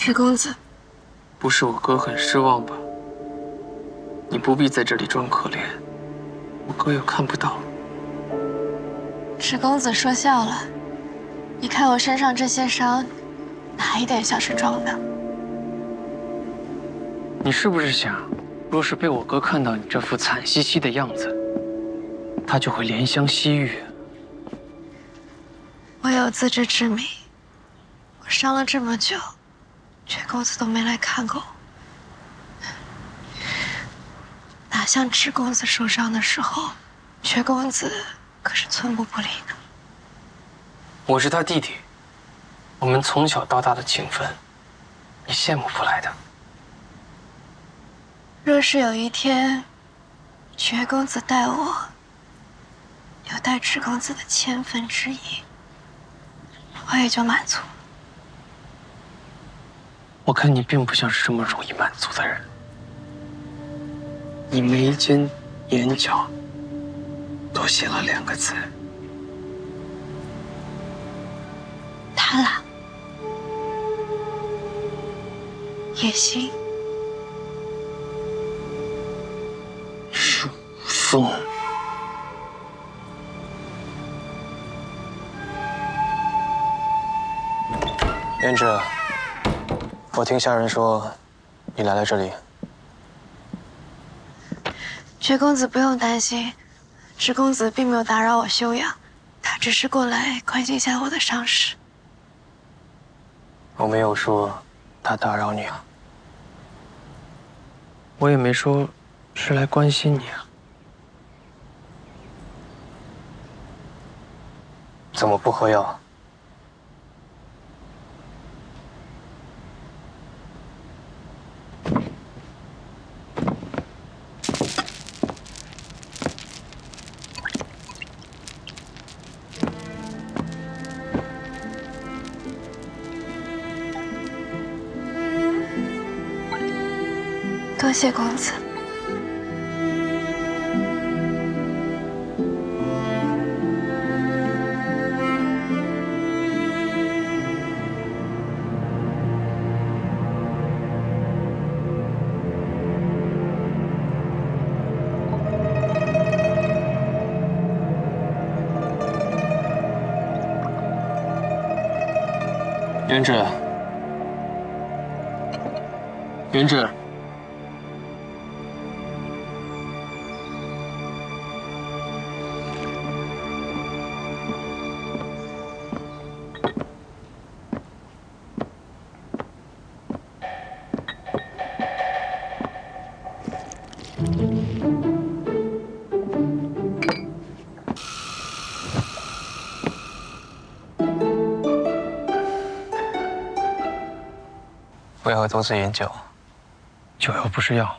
池公子，不是我哥很失望吧？你不必在这里装可怜，我哥又看不到。池公子说笑了，你看我身上这些伤，哪一点像是装的？你是不是想，若是被我哥看到你这副惨兮兮的样子，他就会怜香惜玉？我有自知之明，我伤了这么久，却公子都没来看过我，哪像池公子受伤的时候，薛公子可是寸步不离的。我是他弟弟，我们从小到大的情分，你羡慕不来的。若是有一天，薛公子待我，有待池公子的1/1000，我也就满足了。我看你并不像是这么容易满足的人。你眉间、眼角都写了2个字：贪婪。也行。风。胭脂，我听下人说，你来了这里。薛公子不用担心，池公子并没有打扰我休养，他只是过来关心一下我的伤势。我没有说他打扰你啊。我也没说是来关心你啊。怎么不喝药？多谢公子。胭脂，胭脂。不要独自饮酒，酒又不是药，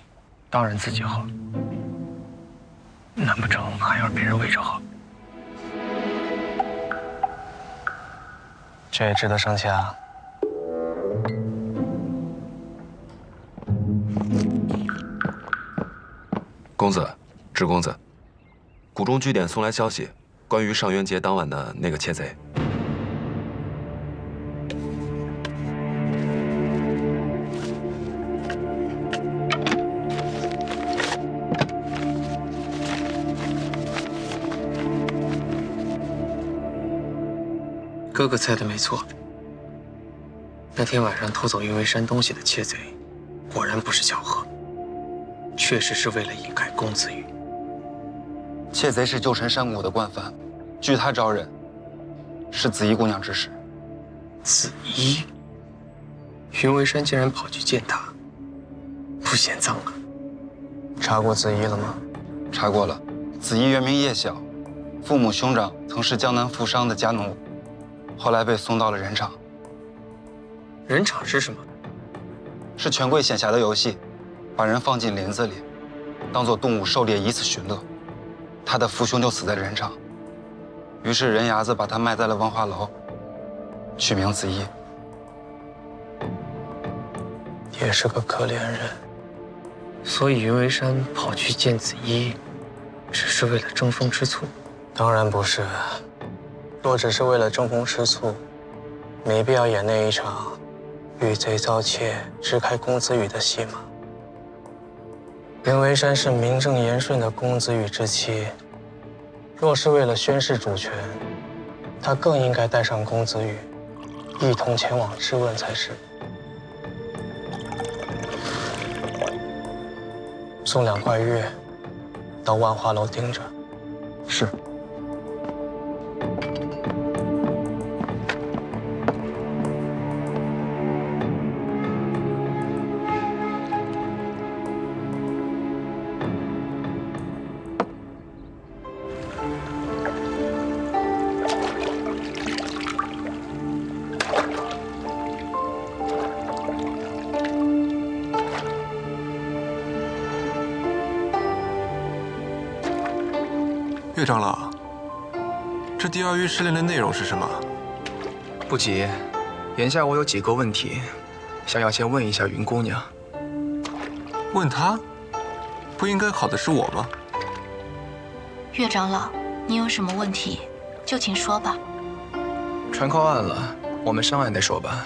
当然自己喝。难不成还要别人喂着喝？这也值得生气啊。公子，池公子，谷中据点送来消息，关于上元节当晚的那个窃贼。哥哥猜的没错，那天晚上偷走云为山东西的窃贼，果然不是巧合，确实是为了引开公子羽。窃贼是旧臣山谷的惯犯，据他招认，是紫衣姑娘指使。紫衣，云为山竟然跑去见他，不嫌脏啊？查过紫衣了吗？查过了，紫衣原名叶晓，父母兄长曾是江南富商的家奴，后来被送到了人场。人场是什么？是权贵闲暇的游戏，把人放进林子里，当作动物狩猎，以此寻乐。他的父兄就死在人场，于是人牙子把他埋在了文化楼，取名紫衣。也是个可怜人。所以云为山跑去见紫衣，只是为了争风吃醋？当然不是。若只是为了争风吃醋，没必要演那一场遇贼遭窃，支开公子羽的戏码。袁维山是名正言顺的公子羽之妻，若是为了宣示主权，他更应该带上公子羽，一同前往质问才是。送2块月，到万花楼盯着。是。岳长老，这第2狱试炼的内容是什么？不急，眼下我有几个问题，想要先问一下云姑娘。问她？不应该考的是我吗？岳长老，你有什么问题，就请说吧。船靠岸了，我们上岸再说吧。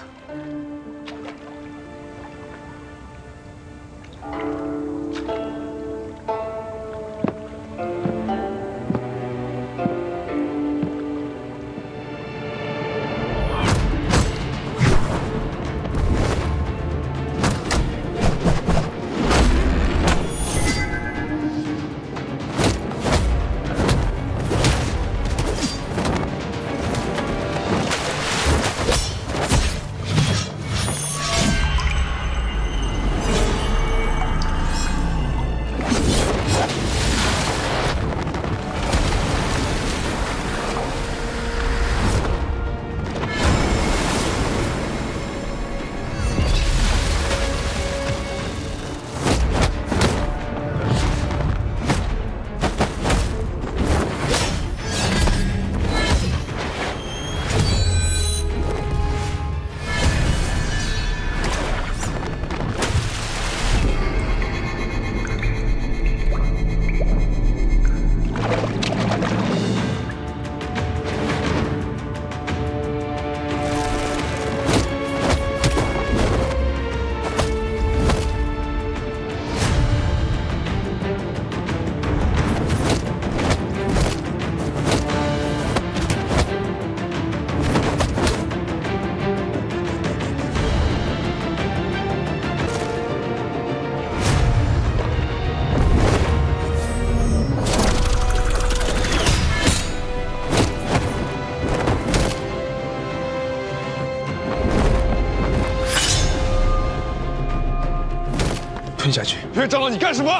吞下去。岳长老，你干什么？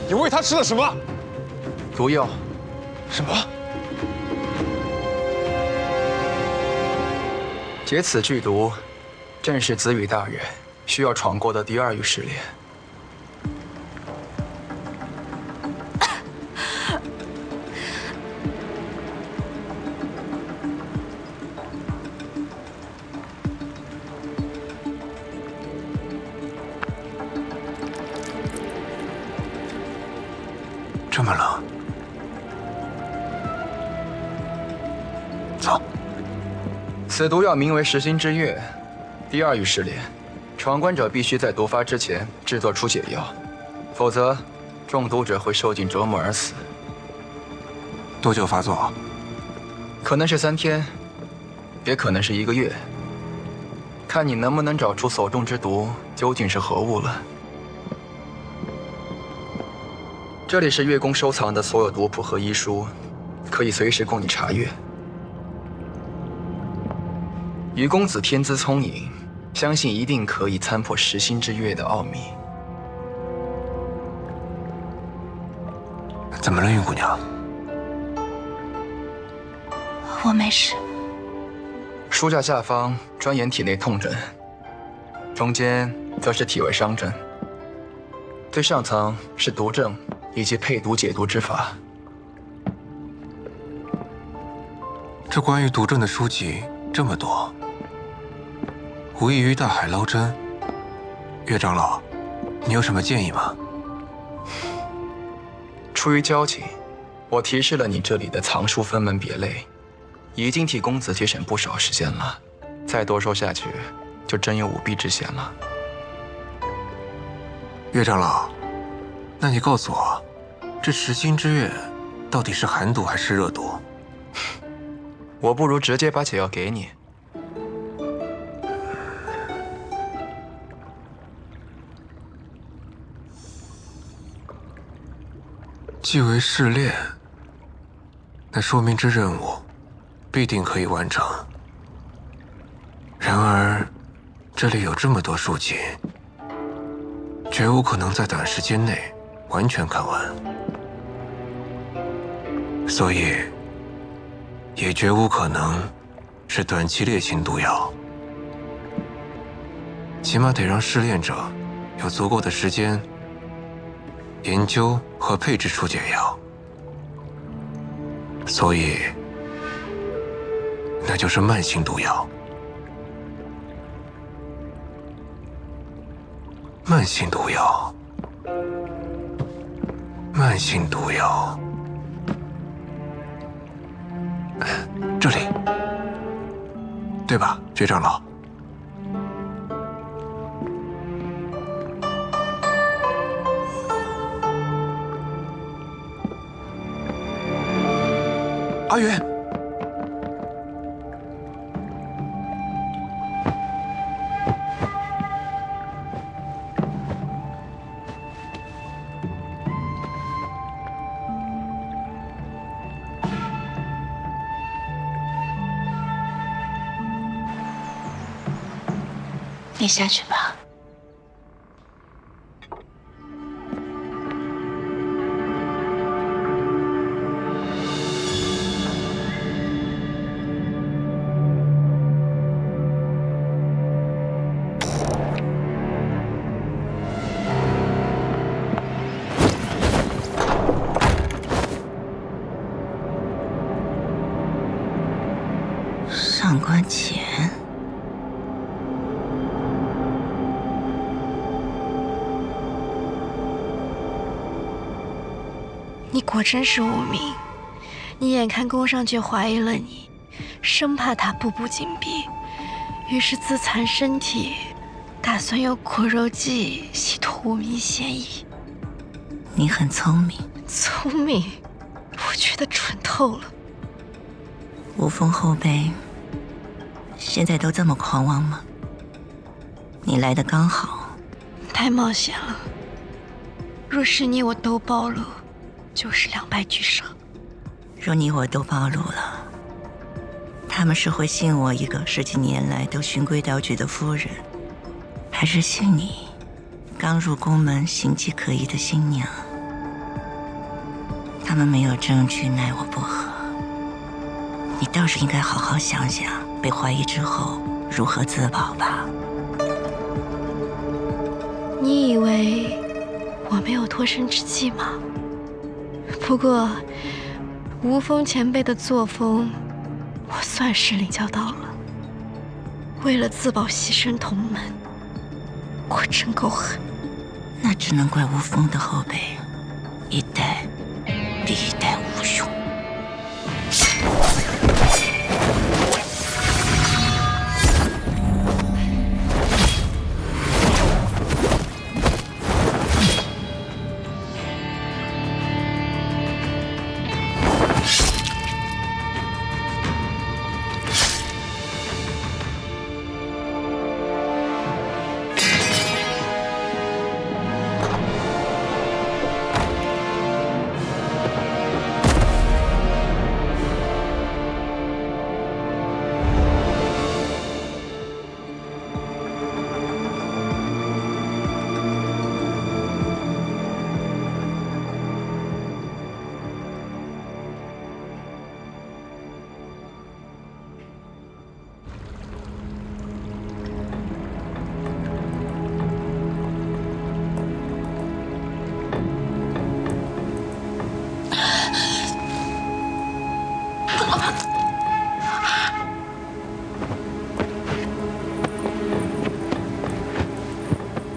你喂他吃了什么？毒药。什么？解此剧毒，正是子羽大人需要闯过的第2狱试炼。这么冷，走。此毒药名为食心之月，第2狱试炼，闯关者必须在毒发之前制作出解药，否则中毒者会受尽折磨而死。多久发作？可能是3天，也可能是1个月，看你能不能找出所中之毒究竟是何物了。这里是月宫收藏的所有毒谱和医书，可以随时供你查阅。于公子天资聪颖，相信一定可以参破食心之月的奥秘。怎么了，云姑娘？我没事。书架下方专研体内痛症，中间则是体外伤症，最上层是毒症以及配毒解毒之法。这关于毒症的书籍这么多，无异于大海捞针。岳长老，你有什么建议吗？出于交情，我提示了你这里的藏书分门别类，已经替公子节省不少时间了。再多说下去，就真有舞弊之嫌了。岳长老，那你告诉我，这食心之月到底是寒毒还是热毒？我不如直接把解药给你。既为试炼，那说明这任务必定可以完成。然而，这里有这么多书籍，绝无可能在短时间内完全看完，所以也绝无可能是短期烈性毒药。起码得让试炼者有足够的时间研究和配制出解药，所以那就是慢性毒药。慢性毒药，慢性毒药，这里，对吧，岳长老？阿元，你下去吧。上官浅。你果真是无名，你眼看宫上就怀疑了你，生怕他步步紧逼，于是自残身体，打算用苦肉计洗脱无名嫌疑。你很聪明，聪明，我觉得蠢透了。无风后辈现在都这么狂妄吗？你来的刚好。太冒险了，若是你我都暴露，就是两败俱伤。若你我都暴露了，他们是会信我一个10几年来都循规蹈矩的夫人，还是信你刚入宫门形迹可疑的新娘？他们没有证据奈我不何，你倒是应该好好想想，被怀疑之后如何自保吧。你以为我没有脱身之计吗？不过，吴峰前辈的作风，我算是领教到了。为了自保牺牲同门，果真够狠。那只能怪吴峰的后辈，一代比一代无勇。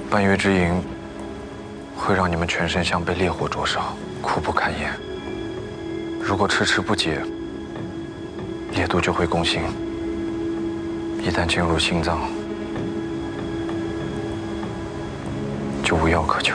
半月之营会让你们全身像被烈火灼烧，苦不堪言。如果迟迟不解，烈毒就会攻心。一旦进入心脏，无药可救。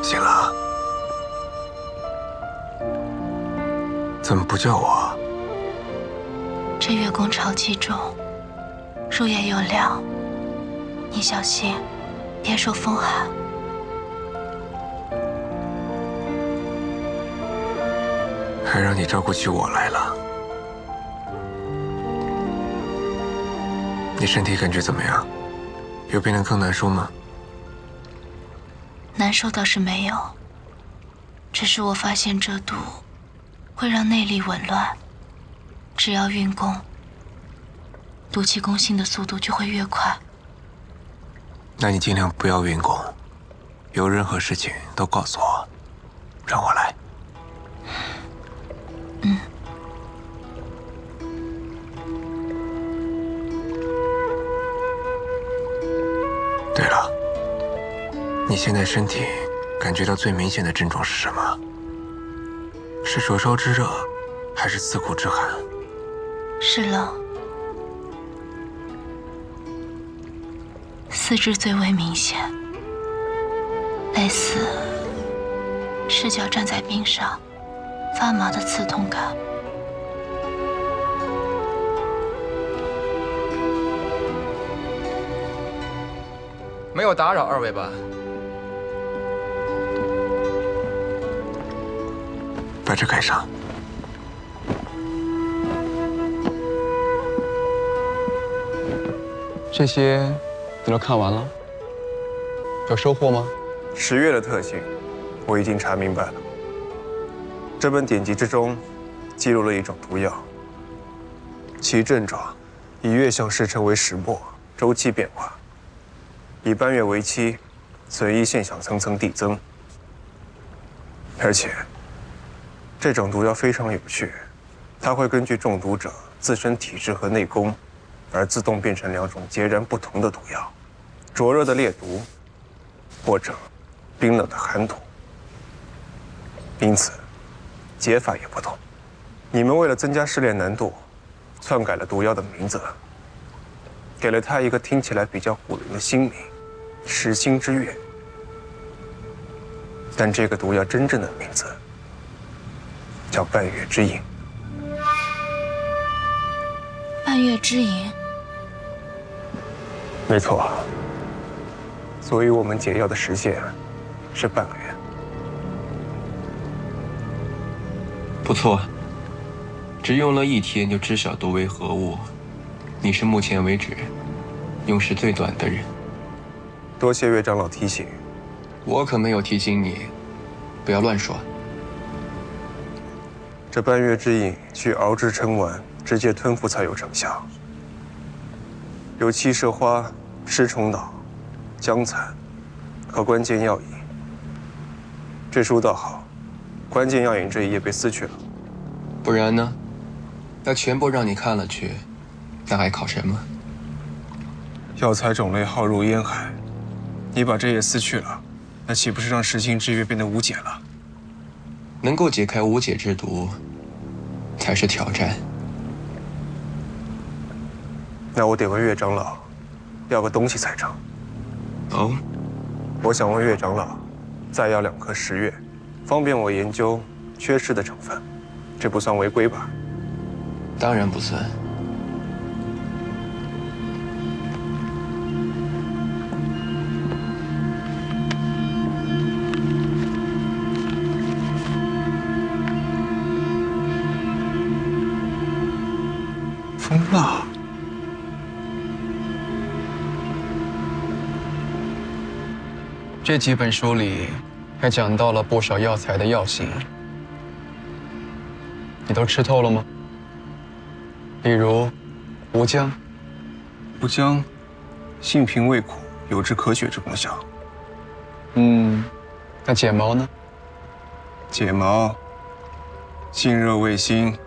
醒了？怎么不叫我？这月宫潮气重，入夜又凉，你小心，别受风寒。还让你照顾起我来了。你身体感觉怎么样？有变得更难受吗？难受倒是没有，只是我发现这毒会让内力紊乱，只要运功，毒气攻心的速度就会越快。那你尽量不要运功，有任何事情都告诉我，让我来。嗯。对了，你现在身体感觉到最明显的症状是什么？是灼烧之热，还是刺骨之寒？是冷，四肢最为明显，类似赤脚站在冰上发麻的刺痛感。没有打扰二位吧？把这盖上。这些你都看完了，有收获吗？10月的特性，我已经查明白了。这本典籍之中，记录了一种毒药，其症状以月相时辰为始末，周期变化。以半月为期，损益现象层层递增。而且，这种毒药非常有趣，它会根据中毒者自身体质和内功，而自动变成2种截然不同的毒药：灼热的烈毒，或者冰冷的寒毒。因此，解法也不同。你们为了增加试炼难度，篡改了毒药的名字，给了它一个听起来比较唬人的新名。食星之月，但这个毒药真正的名字叫半月之影。半月之影，没错。所以我们解药的时限是半个月。不错，只用了1天就知晓毒为何物，你是目前为止用时最短的人。多谢岳长老提醒，我可没有提醒你，不要乱说。这半月之影需熬制成丸，直接吞服才有成效。有七麝花、尸虫脑、姜蚕和关键药引。这书倒好，关键药引这一页被撕去了。不然呢？要全部让你看了去，那还考什么？药材种类浩如烟海。你把这页撕去了，那岂不是让食星之月变得无解了？能够解开无解之毒，才是挑战。那我得问岳长老，要个东西才成。哦，我想问岳长老，再要2颗10月，方便我研究缺失的成分，这不算违规吧？当然不算。这几本书里还讲到了不少药材的药性，你都吃透了吗？例如吴姜。吴姜，性平味苦，有治咳血之功效。那解毛呢？解毛，性热味辛，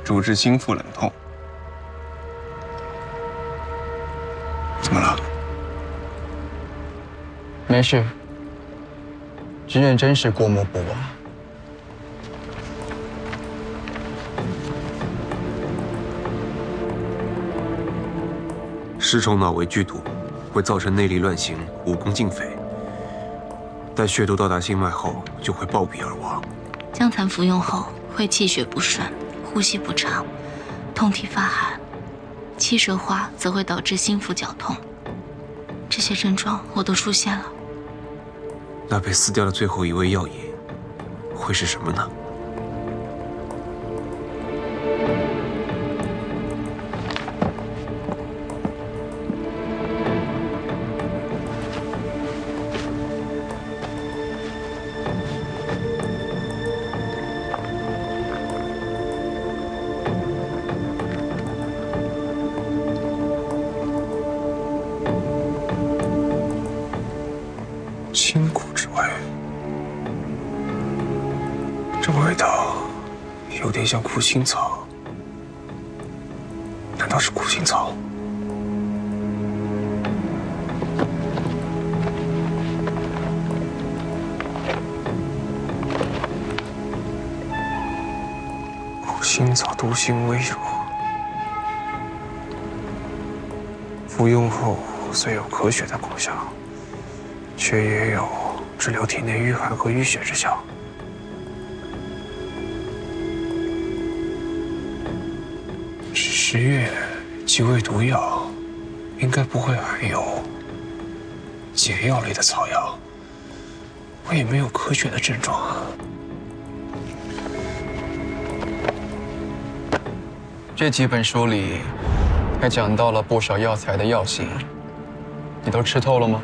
主治心腹冷痛。怎么了？没事，只认真是过目不忘。尸虫脑为剧毒，会造成内力乱行，武功尽废。待血毒到达心脉后，就会暴毙而亡。姜蚕服用后会气血不顺、呼吸不畅、通体发寒，气舌化则会导致心腹绞痛。这些症状我都出现了。那被撕掉的最后一味药引，会是什么呢？清苦之味，这味道有点像苦心草，难道是苦心草？苦心草毒性微弱，服用后虽有咳血的功效，却也有治疗体内淤寒和淤血之效。10月即味毒药，应该不会含有解药类的草药，我也没有咳血的症状啊。这几本书里还讲到了不少药材的药性，你都吃透了吗？